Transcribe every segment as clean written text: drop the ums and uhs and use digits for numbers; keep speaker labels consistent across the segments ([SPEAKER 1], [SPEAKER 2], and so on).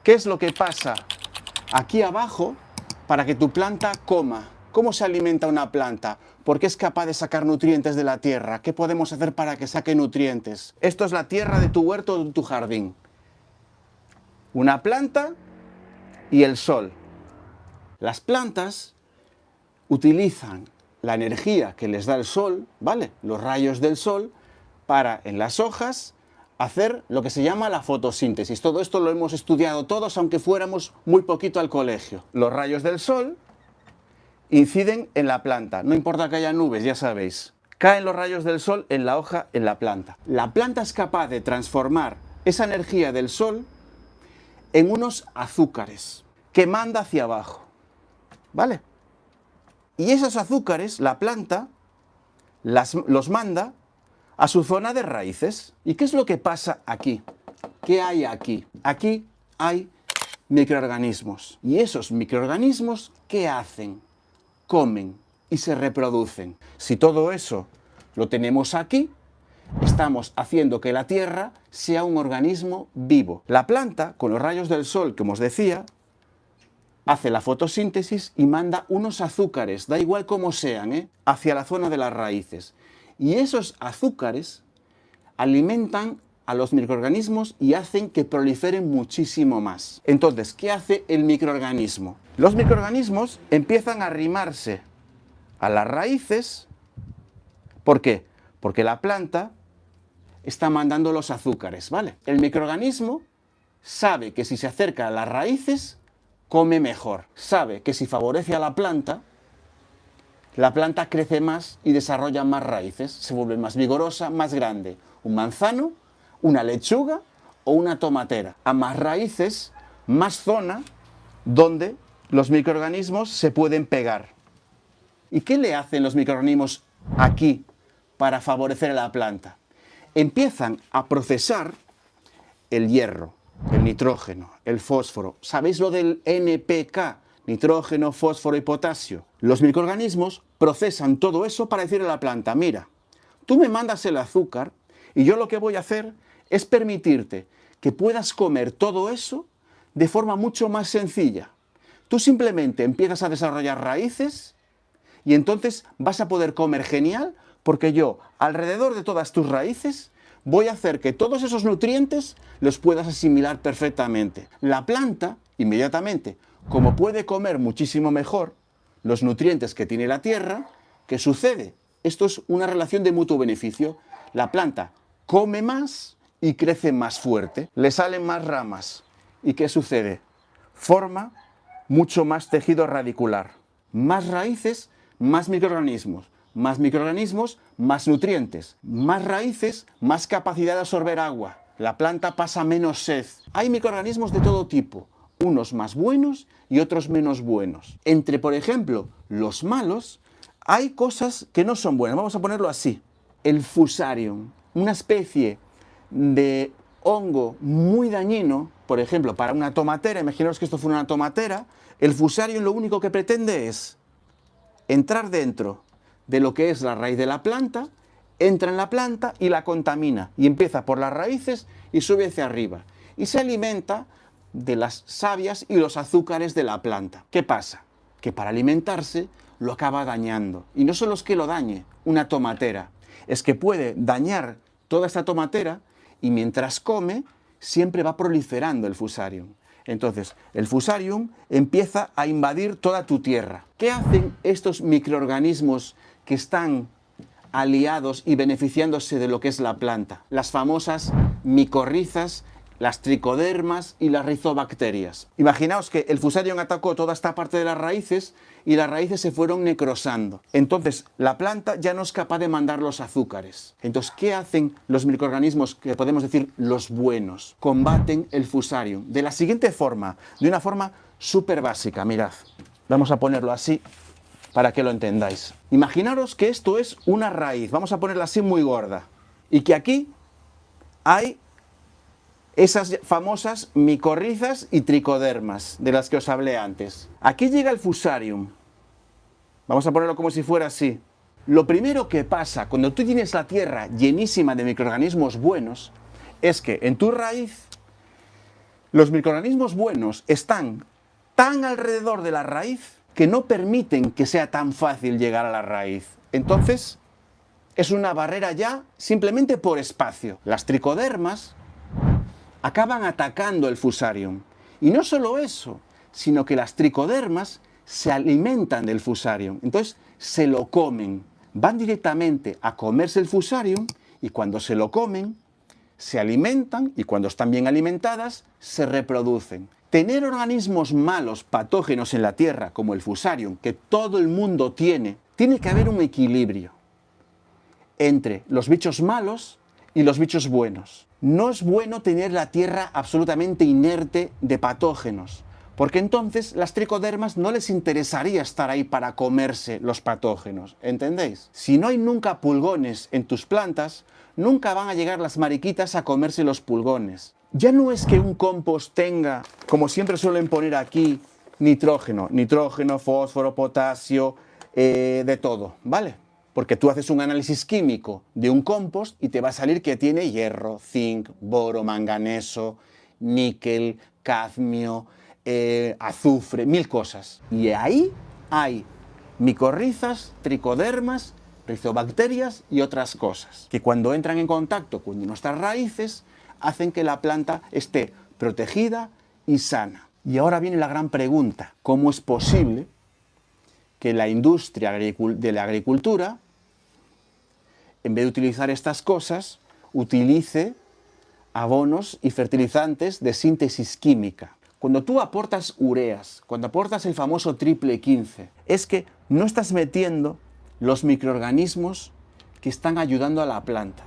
[SPEAKER 1] ¿Qué es lo que pasa aquí abajo para que tu planta coma? ¿Cómo se alimenta una planta? ¿Por qué es capaz de sacar nutrientes de la tierra? ¿Qué podemos hacer para que saque nutrientes? Esto es la tierra de tu huerto o de tu jardín. Una planta y el sol. Las plantas utilizan la energía que les da el sol, ¿vale? Los rayos del sol, para en las hojas hacer lo que se llama la fotosíntesis. Todo esto lo hemos estudiado todos, aunque fuéramos muy poquito al colegio. Los rayos del sol inciden en la planta, no importa que haya nubes, ya sabéis. Caen los rayos del sol en la hoja, en la planta. La planta es capaz de transformar esa energía del sol en unos azúcares que manda hacia abajo, ¿vale? Y esos azúcares, la planta los manda a su zona de raíces. ¿Y qué es lo que pasa aquí? ¿Qué hay aquí? Aquí hay microorganismos. ¿Y esos microorganismos qué hacen? Comen y se reproducen. Si todo eso lo tenemos aquí, estamos haciendo que la tierra sea un organismo vivo. La planta, con los rayos del sol, como os decía, hace la fotosíntesis y manda unos azúcares, da igual cómo sean, hacia la zona de las raíces. Y esos azúcares alimentan a los microorganismos y hacen que proliferen muchísimo más. Entonces, ¿qué hace el microorganismo? Los microorganismos empiezan a arrimarse a las raíces. ¿Por qué? Porque la planta está mandando los azúcares, ¿vale? El microorganismo sabe que si se acerca a las raíces, come mejor. Sabe que si favorece a la planta crece más y desarrolla más raíces, se vuelve más vigorosa, más grande. Un manzano, una lechuga o una tomatera. A más raíces, más zona donde los microorganismos se pueden pegar. ¿Y qué le hacen los microorganismos aquí para favorecer a la planta? Empiezan a procesar el hierro, el nitrógeno, el fósforo. ¿Sabéis lo del NPK? Nitrógeno, fósforo y potasio. Los microorganismos procesan todo eso para decirle a la planta, mira, tú me mandas el azúcar y yo lo que voy a hacer es permitirte que puedas comer todo eso de forma mucho más sencilla. Tú simplemente empiezas a desarrollar raíces y entonces vas a poder comer genial porque yo, alrededor de todas tus raíces, voy a hacer que todos esos nutrientes los puedas asimilar perfectamente. La planta, inmediatamente, como puede comer muchísimo mejor los nutrientes que tiene la tierra, ¿qué sucede? Esto es una relación de mutuo beneficio. La planta come más y crece más fuerte, le salen más ramas. ¿Y qué sucede? Forma mucho más tejido radicular. Más raíces, más microorganismos. Más microorganismos, más nutrientes. Más raíces, más capacidad de absorber agua. La planta pasa menos sed. Hay microorganismos de todo tipo, unos más buenos y otros menos buenos. Entre, por ejemplo, los malos, hay cosas que no son buenas. Vamos a ponerlo así. El Fusarium, una especie de hongo muy dañino, por ejemplo, para una tomatera, imaginaos que esto fuera una tomatera, el Fusarium lo único que pretende es entrar dentro de lo que es la raíz de la planta, entra en la planta y la contamina, y empieza por las raíces y sube hacia arriba, y se alimenta de las savias y los azúcares de la planta. ¿Qué pasa? Que para alimentarse lo acaba dañando, y no solo es que lo dañe una tomatera, es que puede dañar toda esta tomatera y mientras come siempre va proliferando el Fusarium. Entonces, el Fusarium empieza a invadir toda tu tierra. ¿Qué hacen estos microorganismos que están aliados y beneficiándose de lo que es la planta? Las famosas micorrizas, las tricodermas y las rizobacterias. Imaginaos que el Fusarium atacó toda esta parte de las raíces y las raíces se fueron necrosando. Entonces, la planta ya no es capaz de mandar los azúcares. Entonces, ¿qué hacen los microorganismos que podemos decir los buenos? Combaten el Fusarium de la siguiente forma, de una forma súper básica. Mirad, vamos a ponerlo así para que lo entendáis. Imaginaros que esto es una raíz, vamos a ponerla así muy gorda, y que aquí hay esas famosas micorrizas y tricodermas de las que os hablé antes. Aquí llega el Fusarium. Vamos a ponerlo como si fuera así. Lo primero que pasa cuando tú tienes la tierra llenísima de microorganismos buenos es que en tu raíz Los microorganismos buenos están tan alrededor de la raíz que no permiten que sea tan fácil llegar a la raíz. Entonces, es una barrera ya simplemente por espacio. Las tricodermas acaban atacando el fusarium. Y no solo eso, sino que las tricodermas se alimentan del fusarium. Entonces, se lo comen. Van directamente a comerse el fusarium y cuando se lo comen, se alimentan y cuando están bien alimentadas, se reproducen. Tener organismos malos, patógenos en la Tierra, como el fusarium, que todo el mundo tiene que haber un equilibrio entre los bichos malos y los bichos buenos. No es bueno tener la Tierra absolutamente inerte de patógenos, porque entonces las tricodermas no les interesaría estar ahí para comerse los patógenos, ¿entendéis? Si no hay nunca pulgones en tus plantas, nunca van a llegar las mariquitas a comerse los pulgones. Ya no es que un compost tenga, como siempre suelen poner aquí, nitrógeno, fósforo, potasio, de todo, ¿vale? Porque tú haces un análisis químico de un compost y te va a salir que tiene hierro, zinc, boro, manganeso, níquel, cadmio, azufre, 1000 cosas. Y ahí hay micorrizas, tricodermas, rizobacterias y otras cosas, que cuando entran en contacto con nuestras raíces, hacen que la planta esté protegida y sana. Y ahora viene la gran pregunta: ¿cómo es posible que la industria de la agricultura, en vez de utilizar estas cosas, utilice abonos y fertilizantes de síntesis química? Cuando tú aportas ureas, cuando aportas el famoso triple 15, es que no estás metiendo los microorganismos que están ayudando a la planta.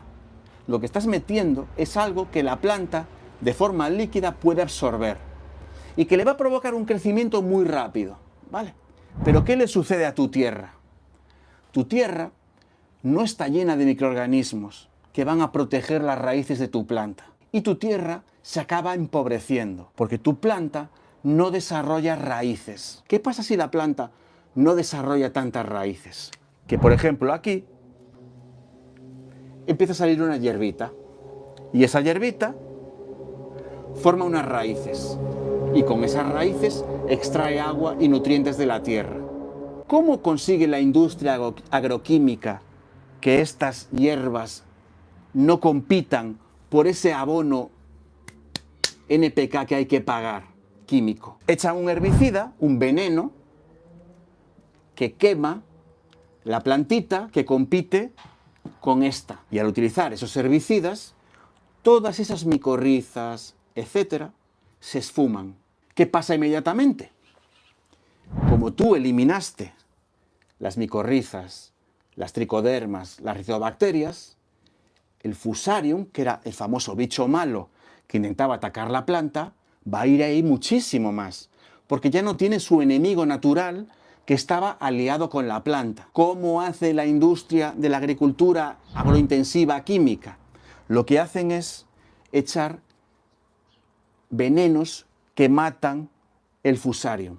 [SPEAKER 1] Lo que estás metiendo es algo que la planta, de forma líquida, puede absorber y que le va a provocar un crecimiento muy rápido, ¿vale? Pero ¿qué le sucede a tu tierra? Tu tierra no está llena de microorganismos que van a proteger las raíces de tu planta. Y tu tierra se acaba empobreciendo, porque tu planta no desarrolla raíces. ¿Qué pasa si la planta no desarrolla tantas raíces? Que, por ejemplo, aquí empieza a salir una hierbita, y esa hierbita forma unas raíces, y con esas raíces extrae agua y nutrientes de la tierra. ¿Cómo consigue la industria agroquímica que estas hierbas no compitan por ese abono NPK que hay que pagar, químico? Echan un herbicida, un veneno, que quema la plantita que compite con esta. Y al utilizar esos herbicidas, todas esas micorrizas, etcétera, se esfuman. ¿Qué pasa inmediatamente? Como tú eliminaste las micorrizas, las tricodermas, las rizobacterias, el fusarium, que era el famoso bicho malo que intentaba atacar la planta, va a ir ahí muchísimo más, porque ya no tiene su enemigo natural que estaba aliado con la planta. ¿Cómo hace la industria de la agricultura agrointensiva química? Lo que hacen es echar venenos que matan el fusarium,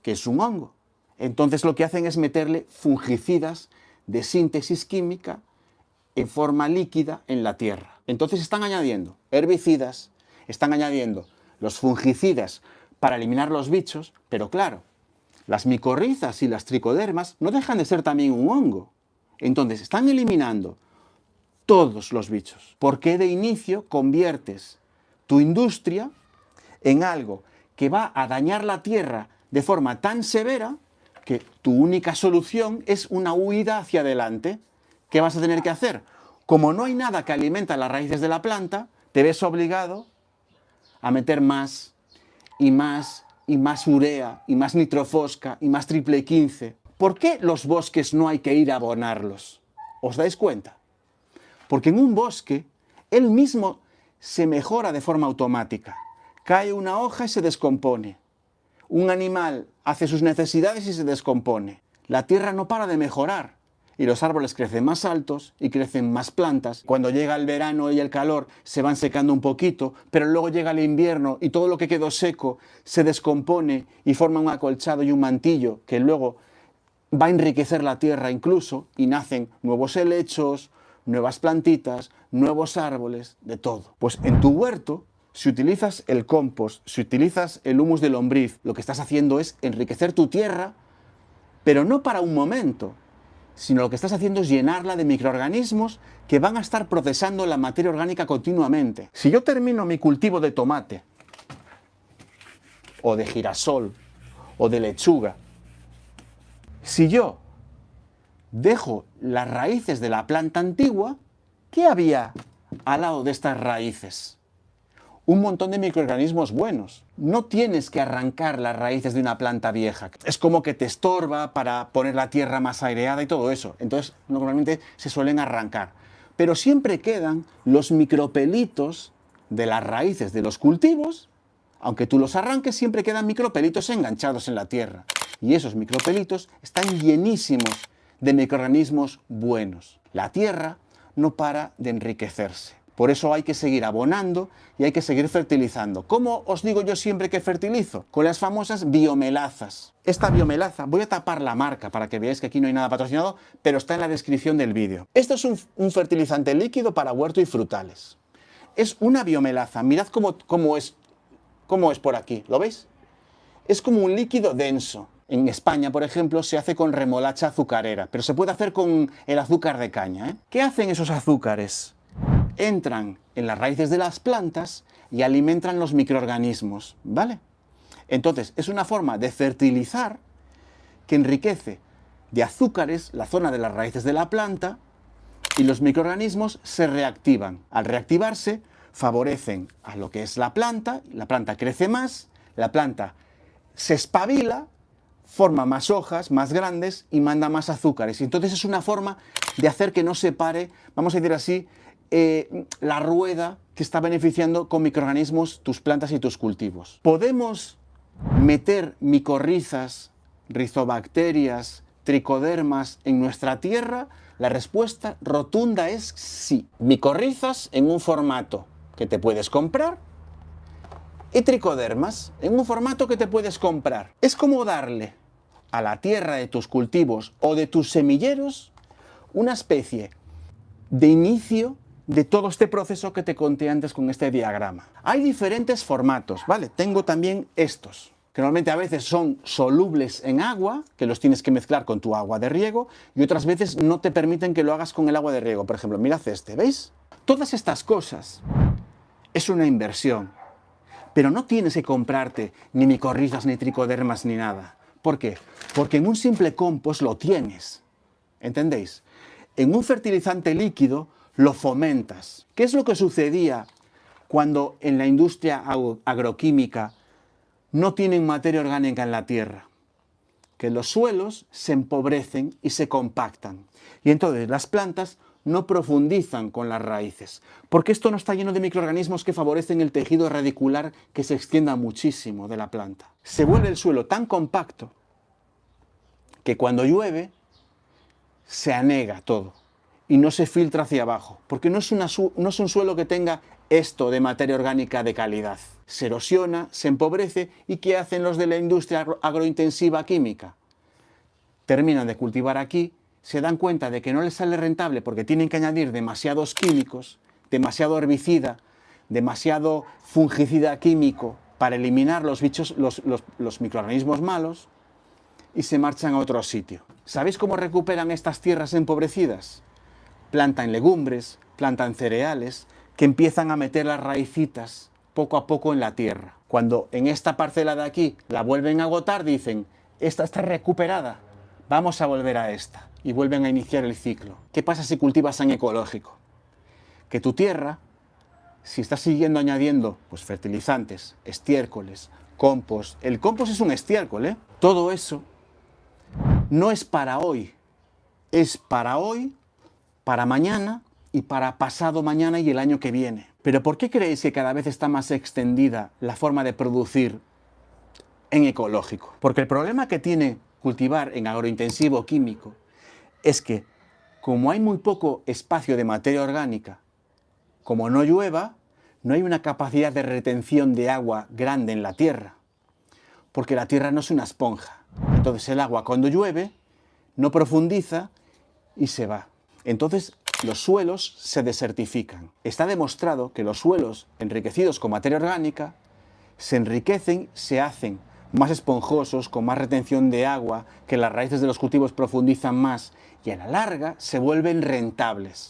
[SPEAKER 1] que es un hongo. Entonces lo que hacen es meterle fungicidas de síntesis química en forma líquida en la tierra. Entonces están añadiendo herbicidas, están añadiendo los fungicidas para eliminar los bichos, pero claro, las micorrizas y las tricodermas no dejan de ser también un hongo. Entonces están eliminando todos los bichos. ¿Por qué de inicio conviertes tu industria en algo que va a dañar la tierra de forma tan severa que tu única solución es una huida hacia adelante? ¿Qué vas a tener que hacer? Como no hay nada que alimente las raíces de la planta, te ves obligado a meter más y más y más urea y más nitrofosca y más triple 15. ¿Por qué los bosques no hay que ir a abonarlos? ¿Os dais cuenta? Porque en un bosque, él mismo se mejora de forma automática. Cae una hoja y se descompone. Un animal hace sus necesidades y se descompone. La tierra no para de mejorar. Y los árboles crecen más altos y crecen más plantas. Cuando llega el verano y el calor se van secando un poquito, pero luego llega el invierno y todo lo que quedó seco se descompone y forma un acolchado y un mantillo que luego va a enriquecer la tierra incluso, y nacen nuevos helechos, nuevas plantitas, nuevos árboles, de todo. Pues en tu huerto Si utilizas el compost, si utilizas el humus de lombriz, lo que estás haciendo es enriquecer tu tierra, pero no para un momento, sino lo que estás haciendo es llenarla de microorganismos que van a estar procesando la materia orgánica continuamente. Si yo termino mi cultivo de tomate, o de girasol, o de lechuga, si yo dejo las raíces de la planta antigua, ¿qué había al lado de estas raíces? Un montón de microorganismos buenos. No tienes que arrancar las raíces de una planta vieja. Es como que te estorba para poner la tierra más aireada y todo eso. Entonces, normalmente se suelen arrancar. Pero siempre quedan los micropelitos de las raíces de los cultivos. Aunque tú los arranques, siempre quedan micropelitos enganchados en la tierra. Y esos micropelitos están llenísimos de microorganismos buenos. La tierra no para de enriquecerse. Por eso hay que seguir abonando y hay que seguir fertilizando. ¿Cómo os digo yo siempre que fertilizo? Con las famosas biomelazas. Esta biomelaza, voy a tapar la marca para que veáis que aquí no hay nada patrocinado, pero está en la descripción del vídeo. Esto es un fertilizante líquido para huerto y frutales. Es una biomelaza. Mirad cómo es por aquí. ¿Lo veis? Es como un líquido denso. En España, por ejemplo, se hace con remolacha azucarera, pero se puede hacer con el azúcar de caña, ¿eh? ¿Qué hacen esos azúcares? Entran en las raíces de las plantas y alimentan los microorganismos, ¿vale? Entonces, es una forma de fertilizar que enriquece de azúcares la zona de las raíces de la planta y los microorganismos se reactivan. Al reactivarse, favorecen a lo que es la planta crece más, la planta se espabila, forma más hojas, más grandes y manda más azúcares. Y entonces es una forma de hacer que no se pare, vamos a decir así, la rueda que está beneficiando con microorganismos tus plantas y tus cultivos. ¿Podemos meter micorrizas, rizobacterias, tricodermas en nuestra tierra? La respuesta rotunda es sí. Micorrizas en un formato que te puedes comprar y tricodermas en un formato que te puedes comprar. Es como darle a la tierra de tus cultivos o de tus semilleros una especie de inicio de todo este proceso que te conté antes con este diagrama. Hay diferentes formatos, ¿vale? Tengo también estos, que normalmente a veces son solubles en agua, que los tienes que mezclar con tu agua de riego, y otras veces no te permiten que lo hagas con el agua de riego. Por ejemplo, mirad este, ¿veis? Todas estas cosas es una inversión, pero no tienes que comprarte ni micorrizas, ni tricodermas, ni nada. ¿Por qué? Porque en un simple compost lo tienes, ¿entendéis? En un fertilizante líquido lo fomentas. ¿Qué es lo que sucedía cuando en la industria agroquímica no tienen materia orgánica en la tierra? Que los suelos se empobrecen y se compactan. Y entonces las plantas no profundizan con las raíces, porque esto no está lleno de microorganismos que favorecen el tejido radicular que se extienda muchísimo de la planta. Se vuelve el suelo tan compacto que cuando llueve se anega todo y no se filtra hacia abajo, porque no es un suelo que tenga esto de materia orgánica de calidad. Se erosiona, se empobrece, ¿y qué hacen los de la industria agrointensiva química? Terminan de cultivar aquí, se dan cuenta de que no les sale rentable porque tienen que añadir demasiados químicos, demasiado herbicida, demasiado fungicida químico para eliminar los bichos, los microorganismos malos, y se marchan a otro sitio. ¿Sabéis cómo recuperan estas tierras empobrecidas? Plantan legumbres, plantan cereales, que empiezan a meter las raicitas poco a poco en la tierra. Cuando en esta parcela de aquí la vuelven a agotar, dicen, esta está recuperada, vamos a volver a esta. Y vuelven a iniciar el ciclo. ¿Qué pasa si cultivas en ecológico? Que tu tierra, si estás siguiendo añadiendo pues, fertilizantes, estiércoles, compost, el compost es un estiércol, ¿eh? Todo eso no es para hoy, es para hoy, para mañana y para pasado mañana y el año que viene. ¿Pero por qué creéis que cada vez está más extendida la forma de producir en ecológico? Porque el problema que tiene cultivar en agrointensivo químico es que, como hay muy poco espacio de materia orgánica, como no llueva, no hay una capacidad de retención de agua grande en la tierra, porque la tierra no es una esponja. Entonces el agua cuando llueve no profundiza y se va. Entonces los suelos se desertifican. Está demostrado que los suelos enriquecidos con materia orgánica se enriquecen, se hacen más esponjosos, con más retención de agua, que las raíces de los cultivos profundizan más y a la larga se vuelven rentables.